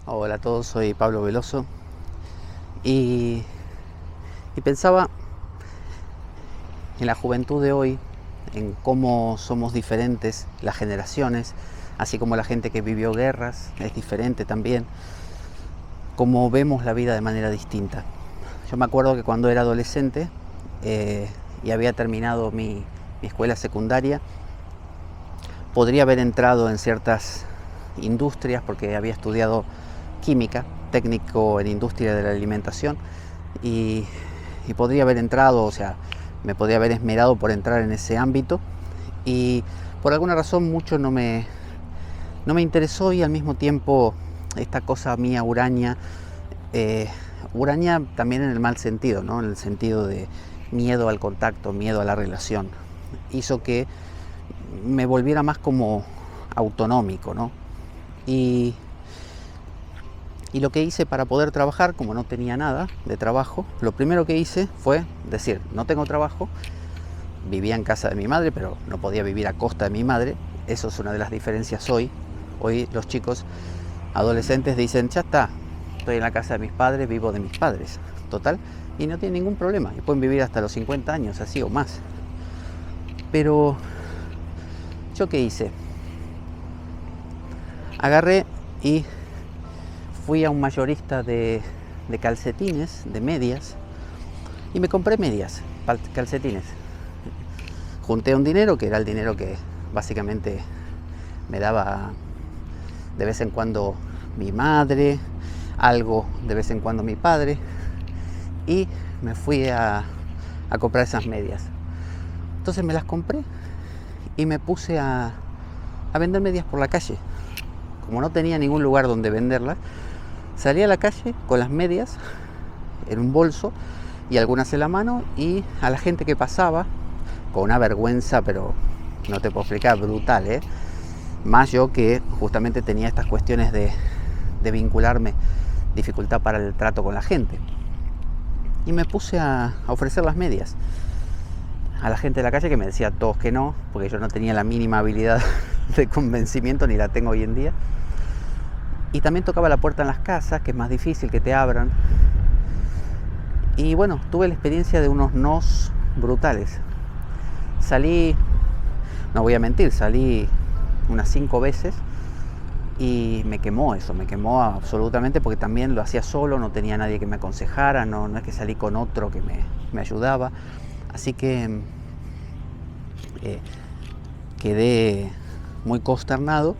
Hola a todos, soy Pablo Veloso y, pensaba en la juventud de hoy, en cómo somos diferentes las generaciones, así como la gente que vivió guerras es diferente también, cómo vemos la vida de manera distinta. Yo me acuerdo que cuando era adolescente y había terminado mi escuela secundaria, podría haber entrado en ciertas industrias porque había estudiado química, técnico en industria de la alimentación, y podría haber entrado, o sea, me podría haber esmerado por entrar en ese ámbito, y por alguna razón mucho no me interesó, y al mismo tiempo esta cosa mía huraña, huraña también en el mal sentido, ¿no? En el sentido de miedo al contacto, miedo a la relación, hizo que me volviera más como autonómico, ¿no? Y lo que hice para poder trabajar, como no tenía nada de trabajo, lo primero que hice fue decir, no tengo trabajo, vivía en casa de mi madre, pero no podía vivir a costa de mi madre. Eso es una de las diferencias hoy. Hoy los chicos adolescentes dicen, ya está, estoy en la casa de mis padres, vivo de mis padres, total, y no tienen ningún problema, y pueden vivir hasta los 50 años, así o más. Pero, ¿yo qué hice? Agarré y fui a un mayorista de calcetines, de medias, y me compré medias, calcetines. Junté un dinero, que era el dinero que básicamente me daba de vez en cuando mi madre, algo de vez en cuando mi padre, y me fui a comprar esas medias. Entonces me las compré y me puse a vender medias por la calle. Como no tenía ningún lugar donde venderlas, salí a la calle con las medias en un bolso y algunas en la mano, y a la gente que pasaba, con una vergüenza, pero no te puedo explicar, brutal, ¿eh? Más yo que justamente tenía estas cuestiones de vincularme, dificultad para el trato con la gente. Y me puse a ofrecer las medias a la gente de la calle, que me decía todos que no, porque yo no tenía la mínima habilidad de convencimiento, ni la tengo hoy en día. Y también tocaba la puerta en las casas, que es más difícil que te abran. Y bueno, tuve la experiencia de unos nos brutales. Salí, no voy a mentir, salí unas 5 veces y me quemó eso, me quemó absolutamente, porque también lo hacía solo, no tenía nadie que me aconsejara, no es que salí con otro que me ayudaba. Así que quedé muy consternado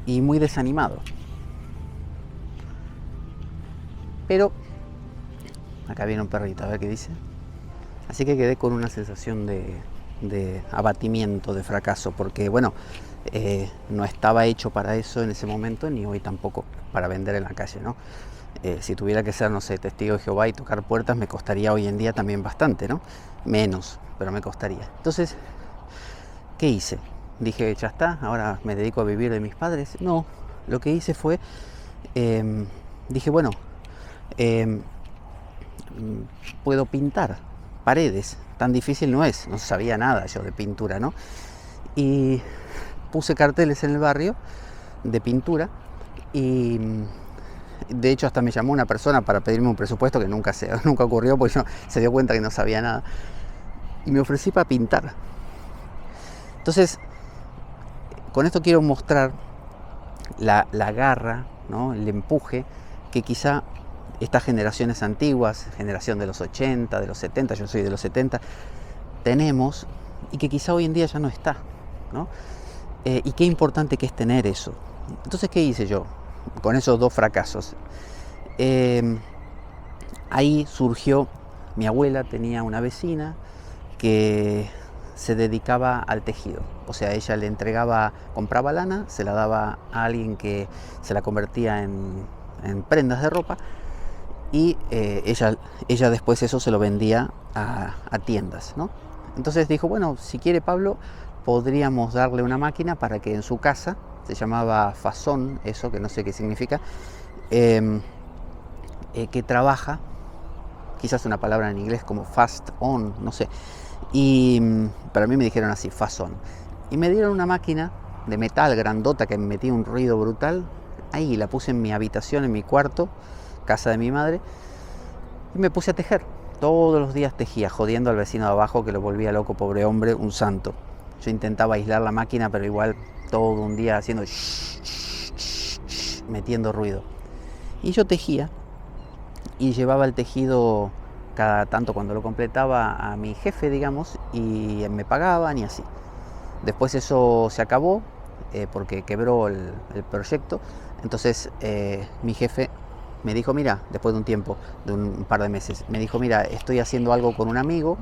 y muy desanimado. Pero acá viene un perrito, a ver qué dice. Así que quedé con una sensación de abatimiento, de fracaso, porque bueno, no estaba hecho para eso en ese momento, ni hoy tampoco para vender en la calle, ¿no? Si tuviera que ser, no sé, testigo de Jehová y tocar puertas, me costaría hoy en día también bastante, ¿no? Menos, pero me costaría. Entonces, ¿qué hice? Dije, ya está, ahora me dedico a vivir de mis padres. No, lo que hice fue, dije, bueno, puedo pintar paredes, tan difícil no es, no sabía nada yo de pintura, ¿no? Y puse carteles en el barrio de pintura, y de hecho hasta me llamó una persona para pedirme un presupuesto, que nunca ocurrió, porque se dio cuenta que no sabía nada, y me ofrecí para pintar. Entonces, con esto quiero mostrar la garra, ¿no? El empuje que quizá estas generaciones antiguas, generación de los 80, de los 70, yo soy de los 70, tenemos, y que quizá hoy en día ya no está, ¿no? Y qué importante que es tener eso. Entonces, ¿qué hice yo con esos 2 fracasos? Ahí surgió, mi abuela tenía una vecina que se dedicaba al tejido. O sea, ella le entregaba, compraba lana, se la daba a alguien que se la convertía en prendas de ropa, y ella después eso se lo vendía a tiendas, ¿no? Entonces dijo, bueno, si quiere Pablo, podríamos darle una máquina para que en su casa, se llamaba Fasón, eso que no sé qué significa, que trabaja, quizás una palabra en inglés como fast on, no sé, y para mí me dijeron así, Fasón, y me dieron una máquina de metal grandota que me metía un ruido brutal, ahí, la puse en mi habitación, en mi cuarto, casa de mi madre, y me puse a tejer. Todos los días tejía, jodiendo al vecino de abajo que lo volvía loco, pobre hombre, un santo. Yo intentaba aislar la máquina, pero igual todo un día haciendo metiendo ruido. Y yo tejía y llevaba el tejido cada tanto cuando lo completaba a mi jefe, digamos, y me pagaban y así. Después eso se acabó porque quebró el proyecto. Entonces mi jefe me dijo, mira, después de un tiempo, de un par de meses, me dijo, mira, estoy haciendo algo con un amigo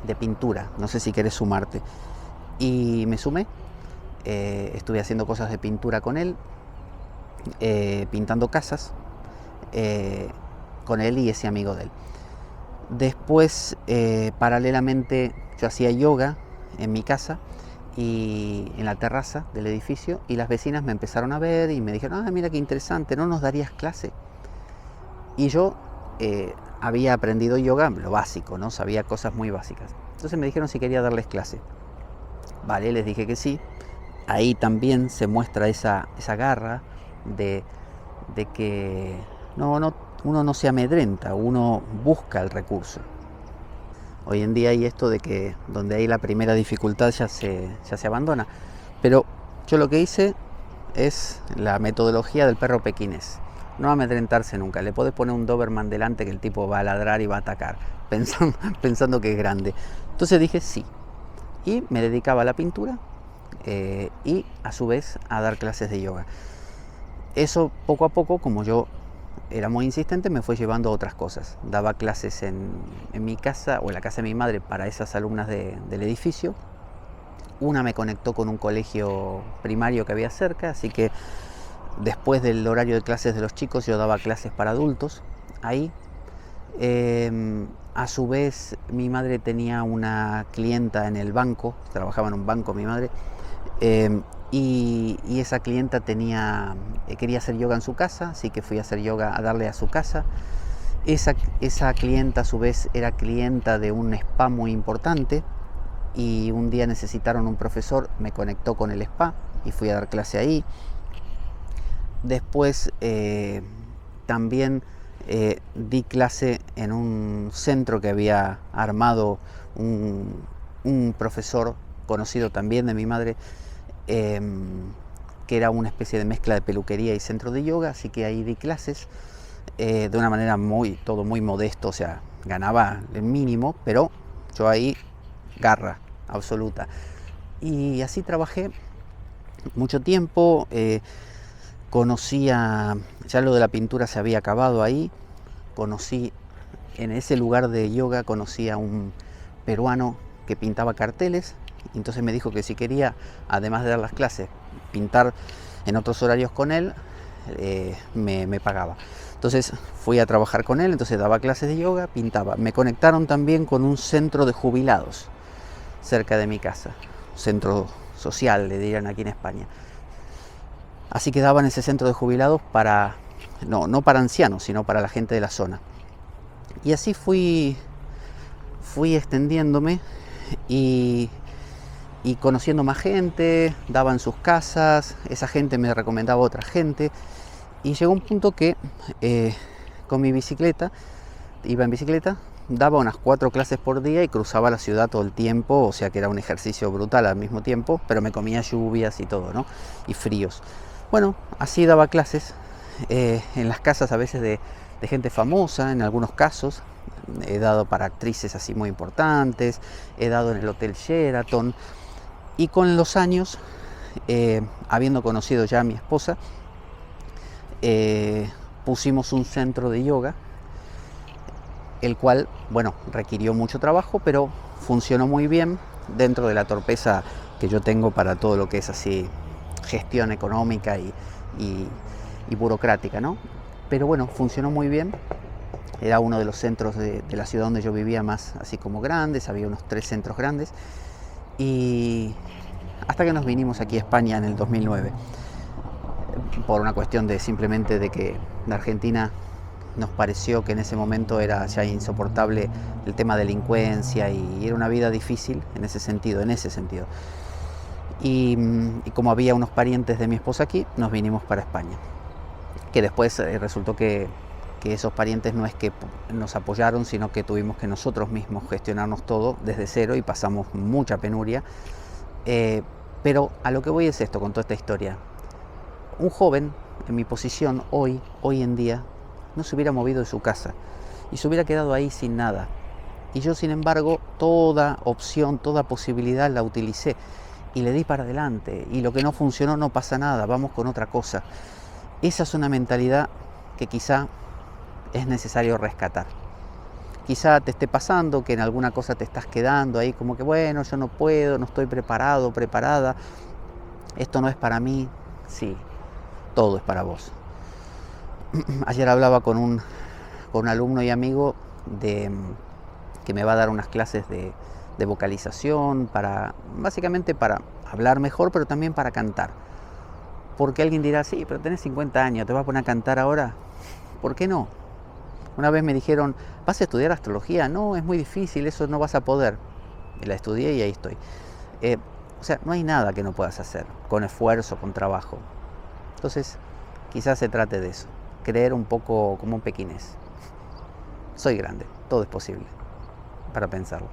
de pintura, no sé si querés sumarte. Y me sumé, estuve haciendo cosas de pintura con él, pintando casas con él y ese amigo de él. Después, paralelamente, yo hacía yoga en mi casa y en la terraza del edificio, y las vecinas me empezaron a ver y me dijeron, mira qué interesante, ¿no nos darías clase? Y yo había aprendido yoga, lo básico, ¿no? Sabía cosas muy básicas. Entonces me dijeron si quería darles clase. Vale, les dije que sí. Ahí también se muestra esa garra de que uno no se amedrenta, uno busca el recurso. Hoy en día hay esto de que donde hay la primera dificultad ya se abandona. Pero yo lo que hice es la metodología del perro pequinés. No amedrentarse nunca. Le podés poner un Doberman delante que el tipo va a ladrar y va a atacar, pensando que es grande. Entonces dije sí. Y me dedicaba a la pintura y a su vez a dar clases de yoga. Eso poco a poco, como yo era muy insistente, me fue llevando a otras cosas. Daba clases en mi casa o en la casa de mi madre para esas alumnas del edificio. Una me conectó con un colegio primario que había cerca, así que después del horario de clases de los chicos yo daba clases para adultos ahí. A su vez mi madre tenía una clienta en el banco, trabajaba en un banco mi madre, y esa clienta quería hacer yoga en su casa, así que fui a hacer yoga a darle a su casa. Esa clienta a su vez era clienta de un spa muy importante, y un día necesitaron un profesor, me conectó con el spa y fui a dar clase ahí. Después también di clase en un centro que había armado un profesor conocido también de mi madre, que era una especie de mezcla de peluquería y centro de yoga, así que ahí di clases de una manera todo muy modesto, o sea, ganaba el mínimo, pero yo ahí garra absoluta. Y así trabajé mucho tiempo. Ya lo de la pintura se había acabado ahí. Conocí en ese lugar de yoga, conocí a un peruano que pintaba carteles. Entonces me dijo que si quería, además de dar las clases, pintar en otros horarios con él, me pagaba. Entonces fui a trabajar con él, entonces daba clases de yoga, pintaba. Me conectaron también con un centro de jubilados cerca de mi casa, un centro social, le dirían aquí en España. Así que daba en ese centro de jubilados no para ancianos, sino para la gente de la zona. Y así fui extendiéndome y conociendo más gente, daba en sus casas, esa gente me recomendaba a otra gente, y llegó un punto que con mi bicicleta, iba en bicicleta, daba unas 4 clases por día y cruzaba la ciudad todo el tiempo, o sea que era un ejercicio brutal al mismo tiempo, pero me comía lluvias y todo, ¿no? Y fríos. Bueno, así daba clases en las casas a veces de gente famosa, en algunos casos. He dado para actrices así muy importantes, he dado en el Hotel Sheraton, y con los años, habiendo conocido ya a mi esposa, pusimos un centro de yoga, el cual, bueno, requirió mucho trabajo, pero funcionó muy bien dentro de la torpeza que yo tengo para todo lo que es así gestión económica y burocrática, ¿no? Pero bueno, funcionó muy bien. Era uno de los centros de la ciudad donde yo vivía más así como grandes, había unos 3 centros grandes, y hasta que nos vinimos aquí a España en el 2009, por una cuestión de simplemente de que en Argentina nos pareció que en ese momento era ya insoportable el tema de delincuencia y era una vida difícil en ese sentido. Y como había unos parientes de mi esposa aquí, nos vinimos para España. que después resultó que esos parientes no es que nos apoyaron, sino que tuvimos que nosotros mismos gestionarnos todo desde cero y pasamos mucha penuria. Pero a lo que voy es esto, con toda esta historia. Un joven en mi posición hoy en día no se hubiera movido de su casa y se hubiera quedado ahí sin nada. Y yo, sin embargo, toda opción, toda posibilidad la utilicé y le di para adelante. Y lo que no funcionó no pasa nada, vamos con otra cosa. Esa es una mentalidad que quizá es necesario rescatar. Quizá te esté pasando que en alguna cosa te estás quedando ahí como que bueno, yo no puedo, no estoy preparado, preparada, esto no es para mí. Sí, todo es para vos. Ayer hablaba con un alumno y amigo que me va a dar unas clases de vocalización, básicamente para hablar mejor, pero también para cantar. Porque alguien dirá, sí, pero tenés 50 años, ¿te vas a poner a cantar ahora? ¿Por qué no? Una vez me dijeron, ¿vas a estudiar astrología? No, es muy difícil, eso no vas a poder. Y la estudié y ahí estoy. O sea, no hay nada que no puedas hacer, con esfuerzo, con trabajo. Entonces, quizás se trate de eso, creer un poco como un pequinés. Soy grande, todo es posible, para pensarlo.